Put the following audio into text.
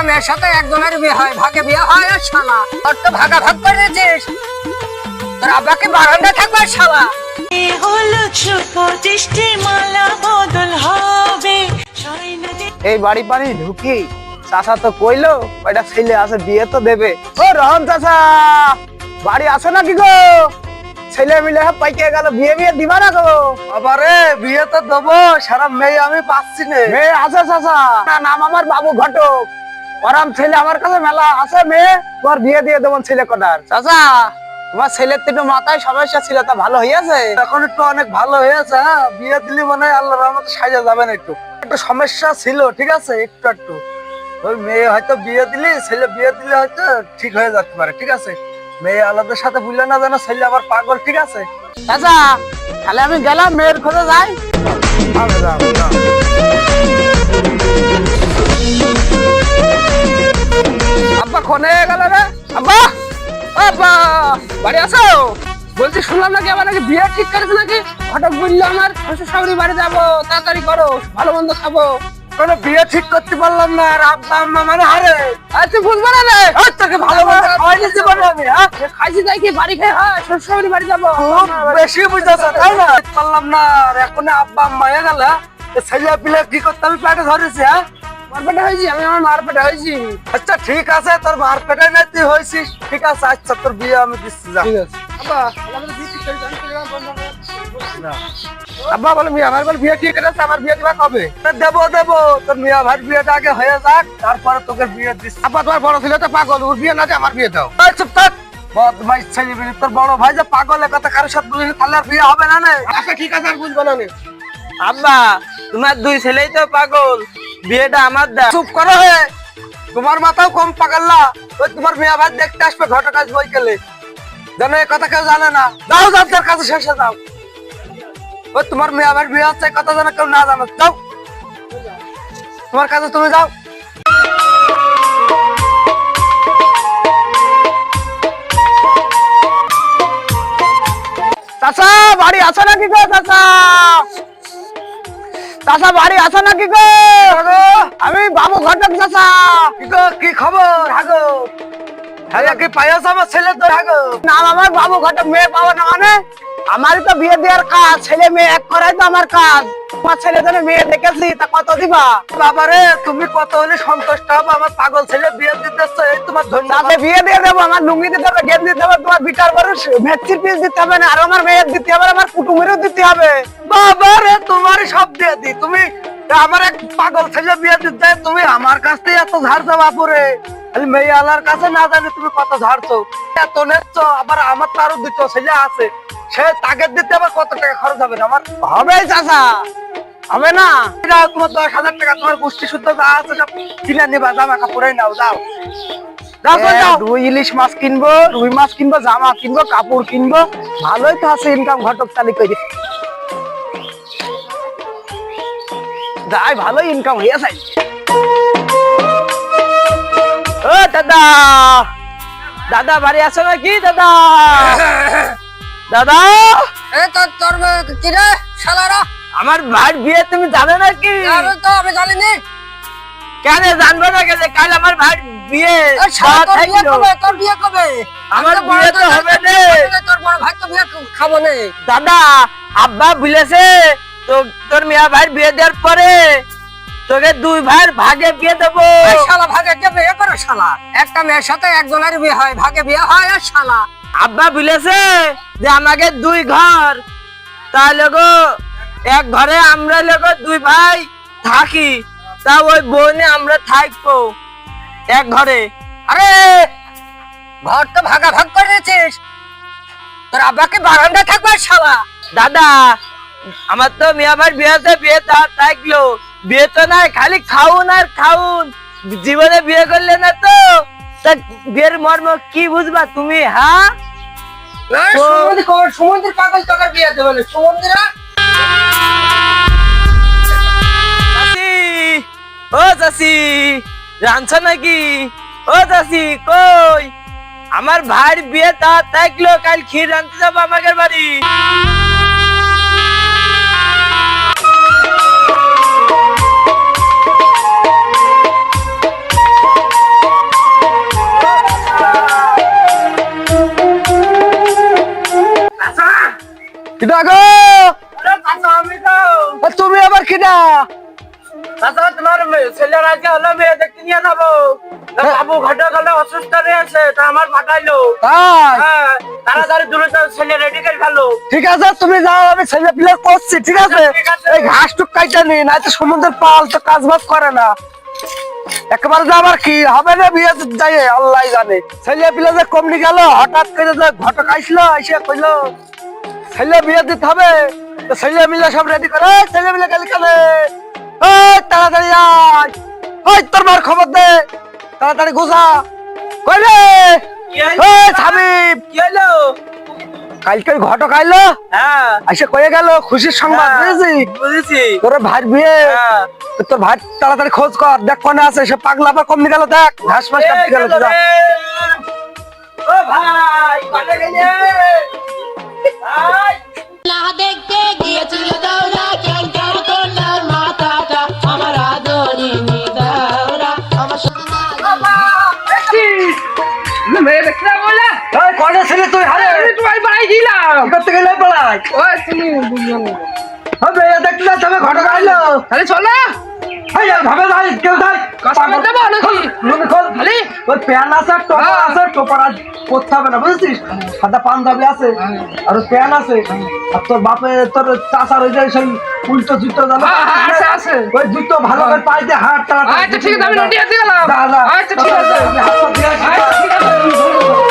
মেয়ের সাথে একজনের বিয়ে হয়, ভাগে বিয়ে হয়। আর শালা তোর তো ভাগা ভাগ করে দিয়েছিস, তোর আব্বাকে বারান্দায় থাকবে শালা। এই বাড়ি পানি ঢুকি চাচা তো কইলো কয়টা ছেলে আছে বিয়ে তো দেবে। ও রহন চাচা বাড়ি আছে নাকি গো? ছেলে মিলে সব পাইকে গেল, বিয়ে বিয়ে দিবা না গো? আবারে বিয়ে তো দেবো, সারা মেয়ে আমি পাচ্ছি না। মেয়ে আছে চাচা, না নাম আমার বাবু ঘটক। ওরাম ছেলে আমার কাছে মেলা আছে, মেয়ে তোমার বিয়ে দিয়ে দেবো ছেলে কটার। চাচা তোমার ছেলের তো একটু মাথায় সমস্যা ছিল, তা ভালো হয়েছে? এখন একটু অনেক ভালো হয়েছে। হ্যাঁ, বিয়ে দিলি মানে আল্লাহর রহমতে সাজা যাবেন। একটু একটু সমস্যা ছিল, ঠিক আছে, একটু একটু ওই মেয়ে হয়তো বিয়ে দিলি, ছেলে বিয়ে দিলে হয়তো ঠিক হয়ে যেতে পারে, ঠিক আছে। মেয়ে আলাদার সাথে বুঝলে না যেন ছেলে আবার পাগল, ঠিক আছে। চাচা তাহলে আমি গেলাম, মেয়ের খোঁজে যাই। আব্বা খনে গেল রে। আব্বা আব্বা বাড়ি আসো? বলছি শুনলাম নাকি আমার নাকি বিয়ে ঠিক করেছে নাকি? হঠাৎ বললো আমার শ্বশুর শাশুড়ি বাড়ি যাবো, তাড়াতাড়ি করো, ভালো মন্দ খাবো। কোনো বিয়ে ঠিক করতে পারলাম না, আর আব্বা আম্মা মানে হারে। তুই বুঝবো না রে, তোকে ভালো মন্দ খাওয়াই দিতে পারি আমি। হ্যাঁ, খাইছি যাই কি বাড়ি খেয়ে হয়, শ্বশুর শাশুড়ি বাড়ি যাবো। খুব বেশি বুঝতেছ তাই না? পারলাম না, আর এখন আব্বা আম্মা হয়ে গেল, ছেলে পিলে কি করতে আমি পেটে ধরেছি। হ্যাঁ, মারপেটে হয়েছি আমি, আমার মারপেটে হয়েছি। আচ্ছা ঠিক আছে, তোর মার পেটে নাই তুই হয়েছিস, ঠিক আছে। আচ্ছা তোর বিয়ে আমি দিচ্ছি, যা। ঠিক আছে আব্বা, আমাদের বিয়ে ঠিক করে জানি না। আব্বা বলে মিয়া আমার বলে বিয়ে ঠিক করেছে, আমার বিয়ে দিবা কবে? দেবো দেবো, তোর মিয়া ভাই বিয়েটা আগে হয়ে যাক, তারপরে তোকে বিয়ে দিচ্ছি। আব্বা তোমার বড় ছেলে তো পাগল, ওর বিয়ে না যে আমার বিয়ে দাও। এই চুপ থাক, বদমাইশ ছেলে বিলি। তোর বড় ভাই যে পাগলের কথা কারোর সাথে বলিনি, তাহলে আর বিয়ে হবে না। আচ্ছা ঠিক আছে, আর বুঝবো না। আব্বা তোমার দুই ছেলেই তো পাগল, বিয়েটা আমার দাও। চুপ করো হে, তোমার মাথাও কম পাগল না। ওই তোমার মিয়া ভাই দেখতে আসবে ঘটক আজ বই গেলে, জানো এই কথা কেউ জানে না। যাও যাও, তোর কাছে শেষে যাও। ওই তোমার মিয়া ভাই বিয়ে হচ্ছে, এই কথা যেন কেউ না জানো। যাও তোমার কাছে, তুমি যাও। চাচা বাড়ি আছে নাকি গো? চাচা চাচা বাড়ি আছে নাকি গো? আমি বাবু ঘটক চাচা। কি গো, কি খবর? হাগো হ্যাঁ, কি পাইয়াছ আমার ছেলে তো? হাগো নাম আমার বাবু ঘটক, মেয়ে পাবো না মানে? আমারই তো বিয়ে দেওয়ার কাজ, ছেলে মেয়ে এক করাই তো আমার কাজ। তোমার ছেলে জন্য মেয়ে দেখেছি, তা কত দিবা? বাবারে, তুমি কত হলে সন্তুষ্ট হবে? আমার পাগল ছেলে বিয়ে দিতেছ, এই তোমার ধন্যবাদ। তাতে বিয়ে দিয়ে দেবো, আমার লুঙ্গি দিতে হবে, গেট দিতে হবে, তোমার বিটার বড় ভেটচির পিস দিতে হবে না, আর আমার মেয়ের দিতে হবে, আমার কুটুমেরও দিতে হবে। বাবারে, তোমার সব দিয়ে দি। তুমি আমার এক পাগল ছেলে বিয়ে দিতে, তুমি আমার কাছ থেকে এত ঝাড়ছো বাপুরে। খালি মেয়ে আলার কাছে না জানি তুমি কত ঝাড়ছো, এত নেচ্ছ। আবার আমার তো আরো দুটো ছেলে আছে, সে তাকে দিতে আবার কত টাকা খরচ হবে না আমার? হবে চাচা, হবে না? এটা তোমার 10,000 টাকা, তোমার গোষ্ঠী শুদ্ধ যা আছে সব কিনে নিবা, জামা কাপড়ে নাও, যাও যাও যাও, যাও। রুই ইলিশ মাছ কিনবো, রুই মাছ কিনবো, জামা কিনবো, কাপড় কিনবো, ভালোই তো আছে ইনকাম ঘটক চালি করে। যাই ভালোই ইনকাম হয়ে যায়। ও দাদা, দাদা বাড়ি আছো নাকি দাদা? দাদা এ তোর কি রে শালারা? আমার ভাই বিয়ে তুমি জানো নাকি? আমি তো আমি জানিনি। কেন জানবো না? গেলে কাল আমার ভাই বিয়ে। এ শালা তোর বিয়ে কবে? তোর বিয়ে কবে? আমার বিয়ে তো হবে না। তোর বড় ভাই তো বিয়ে খাবো না। দাদা আব্বা বলেছে তো তোর মিয়া ভাই বিয়ে দেওয়ার পরে তোকে দুই ভাই ভাগে বিয়ে দেবো। এই শালা ভাগে কে বিয়ে করে শালা? একটা মেয়ের সাথে একজনের বিয়ে হয়, ভাগে বিয়ে হয়। আর শালা আব্বা বলেছে যে আমাকে দুই ঘর, তাহলে গো এক ঘরে আমরা লোক দুই ভাই থাকি, তা ওই বোনে আমরা থাকবো এক ঘরে। আরে ঘর তো ভাগা ভাগ করে দিয়েছিস, তোর আব্বাকে বারান্দায় থাকবে শালা। দাদা আমার তো মিয়া ভাই বিয়েতে বিয়ে থাকলো, বিয়ে তো নাই, খালি খাউন আর খাউন। জীবনে বিয়ে করলে না তো তা বিয়ের মর্ম কি বুঝবা তুমি? হ্যাঁ, সুমন্দির পাগল তোকে বিয়ে দেবে না। সুমন্দিরা চাচি, ও চাচি রাঁধছ নাকি? ও চাচি কই? আমার ভাইয়ের বিয়ে থাকলো, কাল ক্ষীর রাঁধতে যাবো আমাদের বাড়ি। চাচা তোমার ছেলের আজকে হলো মেয়ে দেখতে নিয়ে যাবো তা বাবু ঘটে গেলে অসুস্থ রয়েছে তা আমার পাঠাইলো তাই হ্যাঁ তাড়াতাড়ি দ্রুত ছেলে রেডি করে ফেলো ঠিক আছে তুমি যাও আমি ছেলে পিলে করছি ঠিক আছে ঠিক আছে। এই ঘাস টুক কাইটা নি না তো সমুদ্রের পাল তো কাজ বাজ করে না একেবারে যে আবার কি হবে না বিয়ে যাই আল্লাহ জানে ছেলে পিলে যে কমনি গেল হঠাৎ করে যে ঘটক আইসলো এসে কইলো ছেলে বিয়ে দিতে হবে তো ছেলে মিলে সব রেডি করে এই ছেলে মিলে গেলি কালে এই তাড়াতাড়ি আয় ওই তোর মার খবর দে তাড়াতাড়ি গোসা কই রে এই ছাবিব কি হলো কালকে ঘটক আইলো হ্যাঁ এসে কয়ে গেল খুশির সংবাদ বুঝেছি বুঝেছি তোর ভাই বিয়ে হ্যাঁ তো তোর ভাই তাড়াতাড়ি খোঁজ কর দেখ কোনে আছে সে পাগলা বা কমনি গেল দেখ ঘাস মাস কাটতে গেল যা। ও ভাই পালে গেলে ভাই না দেখতে গিয়েছিল দাওরা ক্যান্টা করলার মাথাটা আমার আদরি দাওরা আমার মেয়ে দেখতে বলে এই কোনে ছিলি তুই আরে তোমার বাড়ি গেলাম কি করতে গেলে পড়াই ওই তুমি বুঝলো না হবে দেখতে না তবে ঘটক আইলো তাহলে চলো এই ভাবে ভাই কেউ ভাই কাস্টমার দেবো নাকি? মনে কর খালি? ওই প্যান আছে আর টোপা হ্যাঁ। আছে টোপা আজ করতে হবে না বুঝছিস সাদা পাঞ্জাবি আছে আর ওই প্যান আছে আর তোর বাপে তোর চাচার ওই যে সেই উল্টো জুতো জানো হ্যাঁ, হ্যাঁ, আছে, আছে। ওই জুতো ভালো করে পাইতে হাত তাড়াতাড়ি আচ্ছা ঠিক আছে আমি রেডি আছি গেলাম যা, যা। আচ্ছা ঠিক আছে আমি হাত পা ধুয়ে আসি। আচ্ছা ঠিক আছে